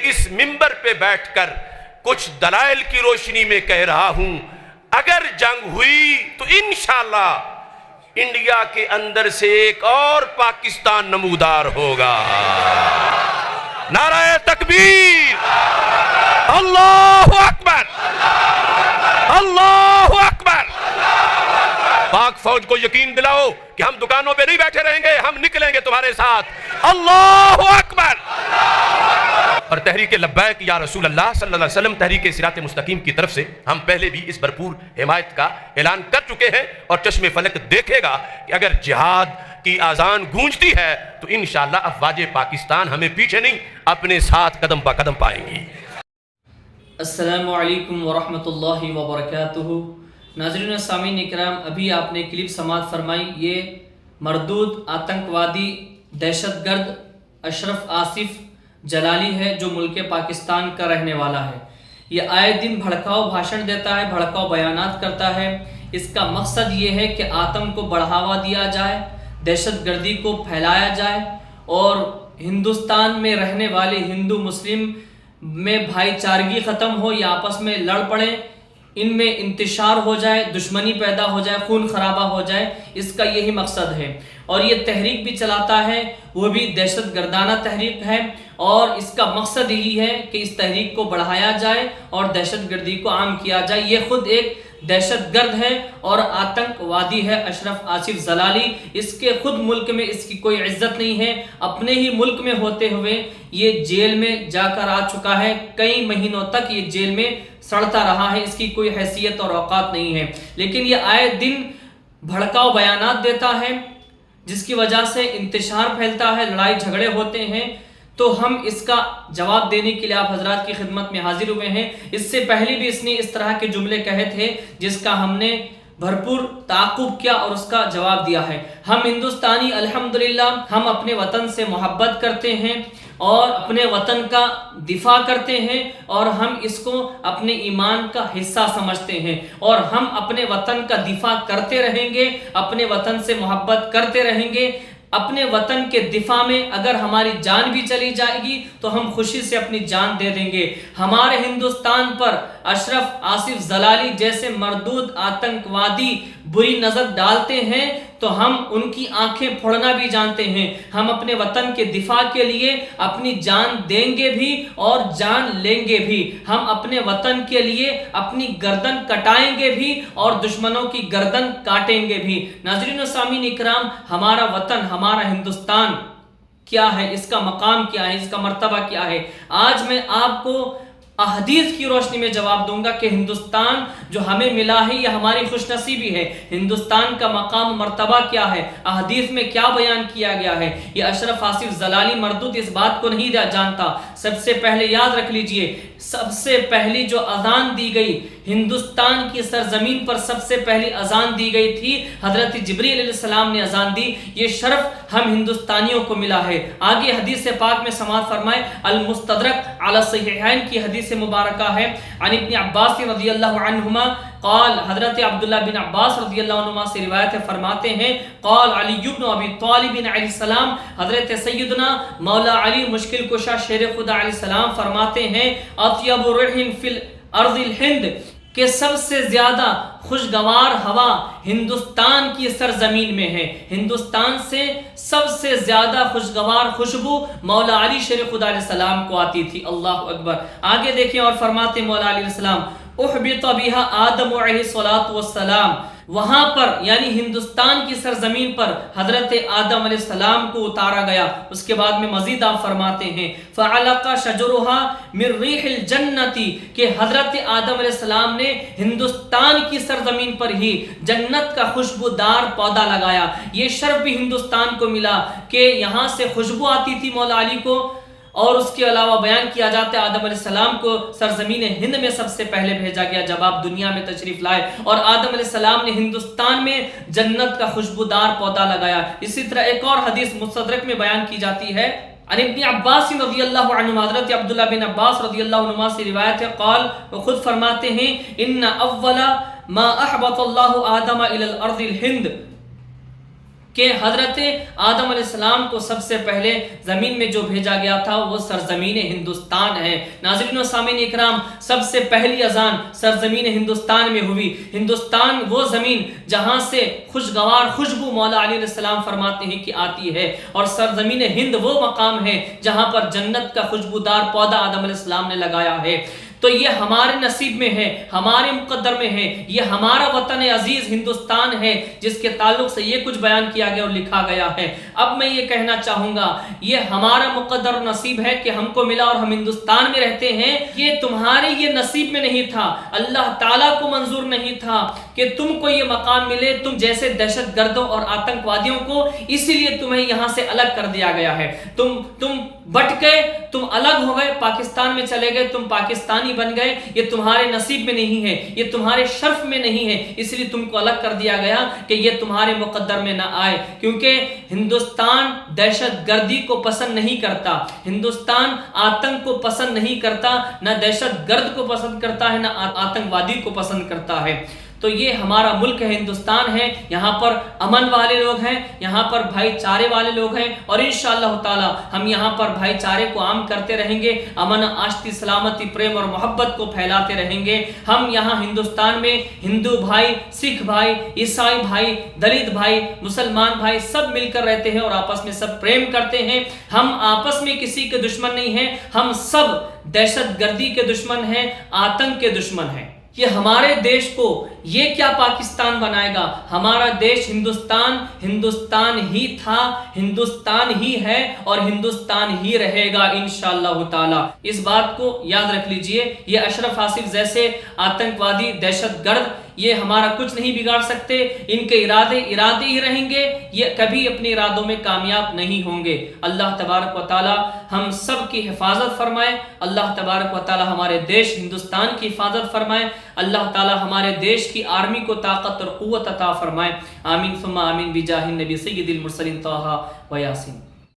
اس منبر پہ بیٹھ کر کچھ دلائل کی روشنی میں کہہ رہا ہوں، اگر جنگ ہوئی تو انشاءاللہ انڈیا کے اندر سے ایک اور پاکستان نمودار ہوگا۔ نعرہ تکبیر، اللہ اکبر، اللہ اکبر۔ پاک فوج کو یقین دلاؤ کہ ہم دکانوں پہ نہیں بیٹھے رہیں گے، ہم نکلیں گے تمہارے ساتھ۔ اللہ اکبر۔ اور تحریک لبیک یا رسول اللہ صلی اللہ علیہ وسلم، تحریک صراط مستقیم کی طرف سے ہم پہلے بھی اس بھرپور حمایت کا اعلان کر چکے ہیں، اور چشم فلک دیکھے گا کہ اگر جہاد کی آذان گونجتی ہے تو انشاءاللہ افواج پاکستان ہمیں پیچھے نہیں، اپنے ساتھ قدم پا قدم پائیں گی۔ السلام علیکم ورحمۃ اللہ وبرکاتہ۔ ناظرین و سامعین اکرام، ابھی آپ نے کلپ سماعت فرمائی، یہ مردود آتنکوادی دہشت گرد اشرف آصف جلالی ہے جو ملک پاکستان کا رہنے والا ہے۔ یہ آئے دن بھڑکاؤ بھاشن دیتا ہے، بھڑکاؤ بیانات کرتا ہے۔ اس کا مقصد یہ ہے کہ آتم کو بڑھاوا دیا جائے، دہشت گردی کو پھیلایا جائے، اور ہندوستان میں رہنے والے ہندو مسلم میں بھائی چارگی ختم ہو، یا آپس میں لڑ پڑیں، ان میں انتشار ہو جائے، دشمنی پیدا ہو جائے، خون خرابہ ہو جائے۔ اس کا یہی مقصد ہے، اور یہ تحریک بھی چلاتا ہے، وہ بھی دہشت گردانہ تحریک ہے، اور اس کا مقصد یہی ہے کہ اس تحریک کو بڑھایا جائے اور دہشت گردی کو عام کیا جائے۔ یہ خود ایک دہشت گرد ہے اور آتنکوادی ہے اشرف آصف جلالی۔ اس کے خود ملک میں اس کی کوئی عزت نہیں ہے، اپنے ہی ملک میں ہوتے ہوئے یہ جیل میں جا کر آ چکا ہے، کئی مہینوں تک یہ جیل میں سڑتا رہا ہے، اس کی کوئی حیثیت اور اوقات نہیں ہے، لیکن یہ آئے دن بھڑکاؤ بیانات دیتا ہے، جس کی وجہ سے انتشار پھیلتا ہے، لڑائی جھگڑے ہوتے ہیں۔ تو ہم اس کا جواب دینے کے لیے آپ حضرات کی خدمت میں حاضر ہوئے ہیں۔ اس سے پہلے بھی اس نے اس طرح کے جملے کہے تھے، جس کا ہم نے بھرپور تعاقب کیا اور اس کا جواب دیا ہے۔ ہم ہندوستانی الحمدللہ ہم اپنے وطن سے محبت کرتے ہیں اور اپنے وطن کا دفاع کرتے ہیں، اور ہم اس کو اپنے ایمان کا حصہ سمجھتے ہیں، اور ہم اپنے وطن کا دفاع کرتے رہیں گے، اپنے وطن سے محبت کرتے رہیں گے۔ اپنے وطن کے دفاع میں اگر ہماری جان بھی چلی جائے گی تو ہم خوشی سے اپنی جان دے دیں گے۔ ہمارے ہندوستان پر اشرف آصف جلالی جیسے مردود آتنکوادی بری نظر ڈالتے ہیں تو ہم ان کی آنکھیں پھوڑنا بھی جانتے ہیں۔ ہم اپنے وطن کے دفاع کے لیے اپنی جان دیں گے بھی اور جان لیں گے بھی۔ ہم اپنے وطن کے لیے اپنی گردن کٹائیں گے بھی اور دشمنوں کی گردن کاٹیں گے بھی۔ ناظرین و سامعین اکرام، ہمارا وطن، ہمارا ہندوستان کیا ہے، اس کا مقام کیا ہے، اس کا مرتبہ کیا ہے، آج میں آپ کو احادیث کی روشنی میں جواب دوں گا کہ ہندوستان جو ہمیں ملا ہے یہ ہماری خوش نصیبی ہے۔ ہندوستان کا مقام مرتبہ کیا ہے، احادیث میں کیا بیان کیا گیا ہے، یہ اشرف آصف جلالی مردود اس بات کو نہیں جانتا۔ سب سے پہلے یاد رکھ لیجئے، سب سے پہلی جو اذان دی گئی ہندوستان کی سرزمین پر، سب سے پہلی اذان دی گئی تھی، حضرت جبریل علیہ السلام نے اذان دی۔ یہ شرف ہم ہندوستانیوں کو ملا ہے۔ آگے حدیث پاک میں سماعت فرمائے، المستدرک علی الصحیحین کی حدیث مبارکہ ہے، عن ابن عباس رضی اللہ عنہما قال، حضرت عبداللہ بن عباس رضی اللہ عنہما سے روایت فرماتے ہیں، قال علی بن ابی طالب علیہ السلام، حضرت سیدنا مولا علی مشکل کشا شیر خدا علیہ السلام فرماتے ہیں، اطیب رح فی الارض الہند، کہ سب سے زیادہ خوشگوار ہوا ہندوستان کی سرزمین میں ہے۔ ہندوستان سے سب سے زیادہ خوشگوار خوشبو مولا علی شیر خدا علیہ السلام کو آتی تھی۔ اللہ اکبر۔ آگے دیکھیں اور فرماتے مولا علیہ السلام، احبط بہا آدم علیہ السلام، وہاں پر یعنی ہندوستان کی سرزمین پر حضرت آدم علیہ السلام کو اتارا گیا۔ اس کے بعد میں مزید آپ فرماتے ہیں، فعلق شجرها من ریح الجنتی، کہ حضرت آدم علیہ السلام نے ہندوستان کی سرزمین پر ہی جنت کا خوشبودار پودا لگایا۔ یہ شرف بھی ہندوستان کو ملا کہ یہاں سے خوشبو آتی تھی مولا علی کو، اور اس کے علاوہ بیان کیا جاتا ہے آدم علیہ السلام کو سرزمین ہند میں سب سے پہلے بھیجا گیا جب آپ دنیا میں تشریف لائے، اور آدم علیہ السلام نے ہندوستان میں جنت کا خوشبودار پودا لگایا۔ اسی طرح ایک اور حدیث مستدرک میں بیان کی جاتی ہے، عن ابن عباس رضی اللہ عنہ، حضرت عبداللہ بن عباس رضی اللہ عنہ سے روایت ہے، قال، وہ خود فرماتے ہیں، ان اول ما احبط اللہ آدم الى الارض الہند، کہ حضرت آدم علیہ السلام کو سب سے پہلے زمین میں جو بھیجا گیا تھا وہ سرزمین ہندوستان ہے۔ ناظرین و سامعین اکرام، سب سے پہلی اذان سرزمین ہندوستان میں ہوئی۔ ہندوستان وہ زمین جہاں سے خوشگوار خوشبو مولا علی علیہ السلام فرماتے ہیں کہ آتی ہے، اور سرزمین ہند وہ مقام ہے جہاں پر جنت کا خوشبودار پودا آدم علیہ السلام نے لگایا ہے۔ تو یہ ہمارے نصیب میں ہے، ہمارے مقدر میں ہے، یہ ہمارا وطن عزیز ہندوستان ہے جس کے تعلق سے یہ کچھ بیان کیا گیا اور لکھا گیا ہے۔ اب میں یہ کہنا چاہوں گا، یہ ہمارا مقدر و نصیب ہے کہ ہم کو ملا اور ہم ہندوستان میں رہتے ہیں۔ یہ تمہارے یہ نصیب میں نہیں تھا، اللہ تعالیٰ کو منظور نہیں تھا کہ تم کو یہ مقام ملے، تم جیسے دہشت گردوں اور آتنکوادیوں کو، اسی لیے تمہیں یہاں سے الگ کر دیا گیا ہے۔ تم بٹ گئے، تم الگ ہو گئے، پاکستان میں چلے گئے، تم پاکستانی بن گئے۔ یہ تمہارے نصیب میں نہیں ہے، یہ تمہارے شرف میں نہیں ہے، اس لیے تم کو الگ کر دیا گیا کہ یہ تمہارے مقدر میں نہ آئے، کیونکہ ہندوستان دہشت گردی کو پسند نہیں کرتا، ہندوستان آتنک کو پسند نہیں کرتا، نہ دہشت گرد کو پسند کرتا ہے، نہ آتنکوادی کو پسند کرتا ہے۔ تو یہ ہمارا ملک ہے، ہندوستان ہے، یہاں پر امن والے لوگ ہیں، یہاں پر بھائی چارے والے لوگ ہیں، اور انشاءاللہ تعالی ہم یہاں پر بھائی چارے کو عام کرتے رہیں گے، امن آشتی سلامتی پریم اور محبت کو پھیلاتے رہیں گے۔ ہم یہاں ہندوستان میں ہندو بھائی، سکھ بھائی، عیسائی بھائی، دلت بھائی، مسلمان بھائی سب مل کر رہتے ہیں اور آپس میں سب پریم کرتے ہیں۔ ہم آپس میں کسی کے دشمن نہیں ہیں، ہم سب دہشت گردی کے دشمن ہیں، آتنک کے دشمن ہیں۔ یہ ہمارے دیش کو یہ کیا پاکستان بنائے گا؟ ہمارا دیش ہندوستان، ہندوستان ہی تھا، ہندوستان ہی ہے اور ہندوستان ہی رہے گا انشاءاللہ تعالی۔ اس بات کو یاد رکھ لیجئے، یہ اشرف آصف جیسے آتنکوادی دہشت گرد یہ ہمارا کچھ نہیں بگاڑ سکتے، ان کے ارادے ہی رہیں گے، یہ کبھی اپنے ارادوں میں کامیاب نہیں ہوں گے۔ اللہ تبارک و تعالی ہم سب کی حفاظت فرمائے، اللہ تبارک و تعالی ہمارے دیش ہندوستان کی حفاظت فرمائے، اللہ تعالی ہمارے دیش کی آرمی کو طاقت اور قوت عطا فرمائے۔ آمین ثم آمین بجاہ النبی سید المرسلین طہ و یاسین۔